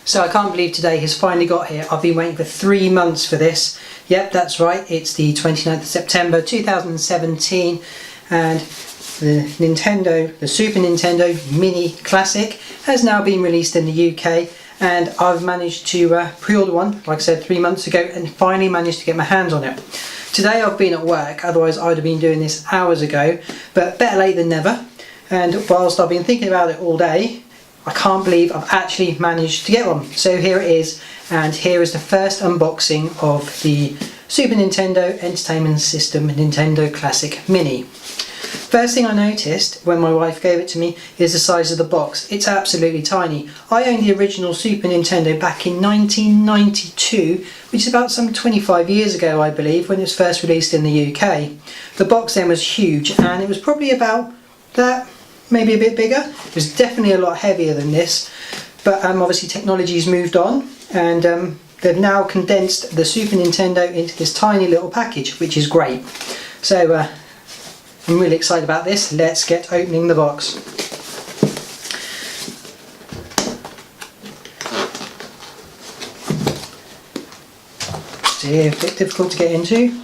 So I can't believe today has finally got here. I've been waiting for 3 months for this. Yep, that's right, it's the 29th of September 2017 and the Super Nintendo Mini Classic has now been released in the UK, and I've managed to pre-order one, like I said, 3 months ago, and finally managed to get my hands on it. Today I've been at work, otherwise I would have been doing this hours ago, but better late than never. And whilst I've been thinking about it all day, I can't believe I've actually managed to get one. So here it is, and here is the first unboxing of the Super Nintendo Entertainment System Nintendo Classic Mini. First thing I noticed when my wife gave it to me is the size of the box. It's absolutely tiny. I owned the original Super Nintendo back in 1992, which is about some 25 years ago I believe, when it was first released in the UK. The box then was huge, and it was probably about that, maybe a bit bigger. It was definitely a lot heavier than this, but obviously technology's moved on, and they've now condensed the Super Nintendo into this tiny little package, which is great. So I'm really excited about this. Let's get opening the box. It's a bit difficult to get into.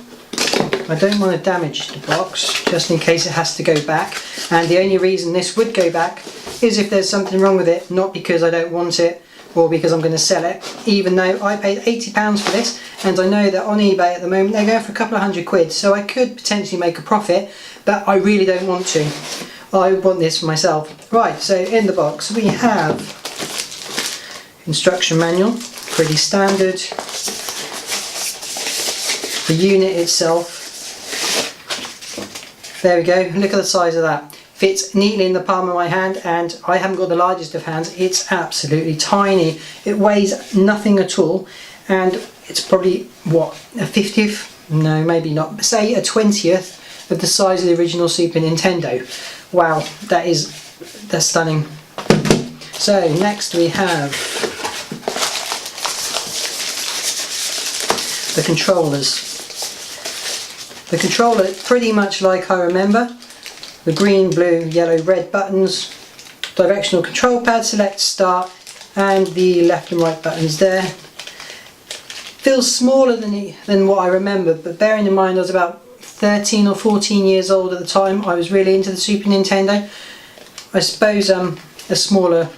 I don't want to damage the box, just in case it has to go back. And the only reason this would go back is if there's something wrong with it, not because I don't want it or because I'm going to sell it, even though I paid £80 for this, and I know that on eBay at the moment they're going for a couple of £100, so I could potentially make a profit, but I really don't want to. I want this for myself. Right, so in the box we have instruction manual, pretty standard. The unit itself, there we go, look at the size of that. Fits neatly in the palm of my hand, and I haven't got the largest of hands. It's absolutely tiny. It weighs nothing at all, and it's probably, what, a 50th? No, maybe not. Say a 20th of the size of the original Super Nintendo. Wow, that's stunning. So next we have the controllers. The controller, pretty much like I remember. The green, blue, yellow, red buttons, directional control pad, select, start, and the left and right buttons there. Feels smaller than what I remember, but bearing in mind I was about 13 or 14 years old at the time, I was really into the Super Nintendo. I suppose a smaller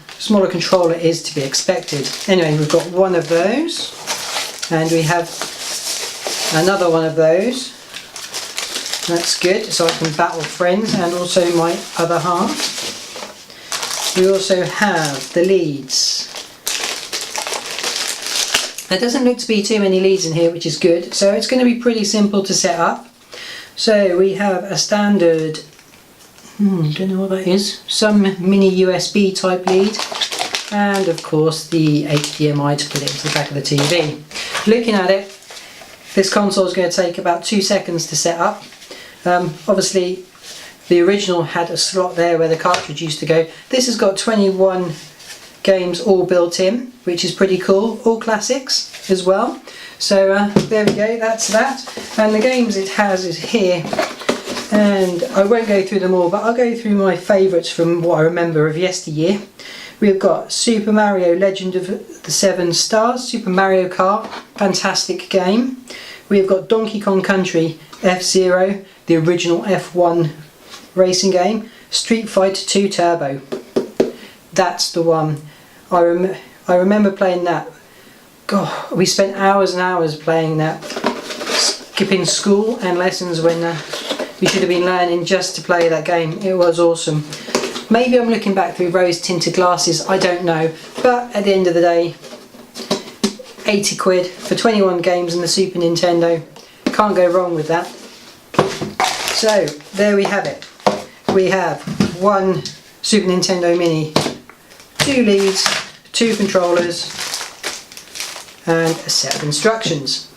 controller is to be expected. Anyway, we've got one of those, and we have another one of those. That's good, so I can battle friends and also my other half. We also have the leads. There doesn't look to be too many leads in here, which is good, so it's going to be pretty simple to set up. So we have a standard, don't know what that is, some mini USB type lead, and of course the HDMI to put it into the back of the TV. Looking at it, this console is going to take about 2 seconds to set up. Obviously the original had a slot there where the cartridge used to go. This has got 21 games all built in, which is pretty cool, all classics as well. So there we go, that's that. And the games it has is here, and I won't go through them all, but I'll go through my favourites from what I remember of yesteryear. We've got Super Mario Legend of the Seven Stars, Super Mario Kart, fantastic game. We've got Donkey Kong Country F-Zero, the original F1 racing game, Street Fighter 2 Turbo. That's the one. I remember playing that. God, we spent hours and hours playing that, skipping school and lessons when we should have been learning just to play that game. It was awesome. Maybe I'm looking back through rose-tinted glasses, I don't know, but at the end of the day, 80 quid for 21 games in the Super Nintendo. Can't go wrong with that. So there we have it. We have one Super Nintendo Mini, 2 leads, 2 controllers, and a set of instructions.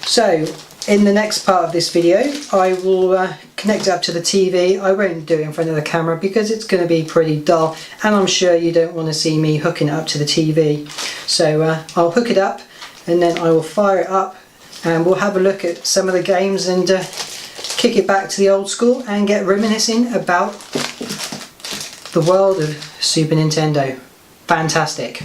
So in the next part of this video I will connect it up to the TV. I won't do it in front of the camera because it's going to be pretty dull, and I'm sure you don't want to see me hooking it up to the TV. So I'll hook it up and then I will fire it up, and we'll have a look at some of the games and kick it back to the old school and get reminiscing about the world of Super Nintendo. Fantastic.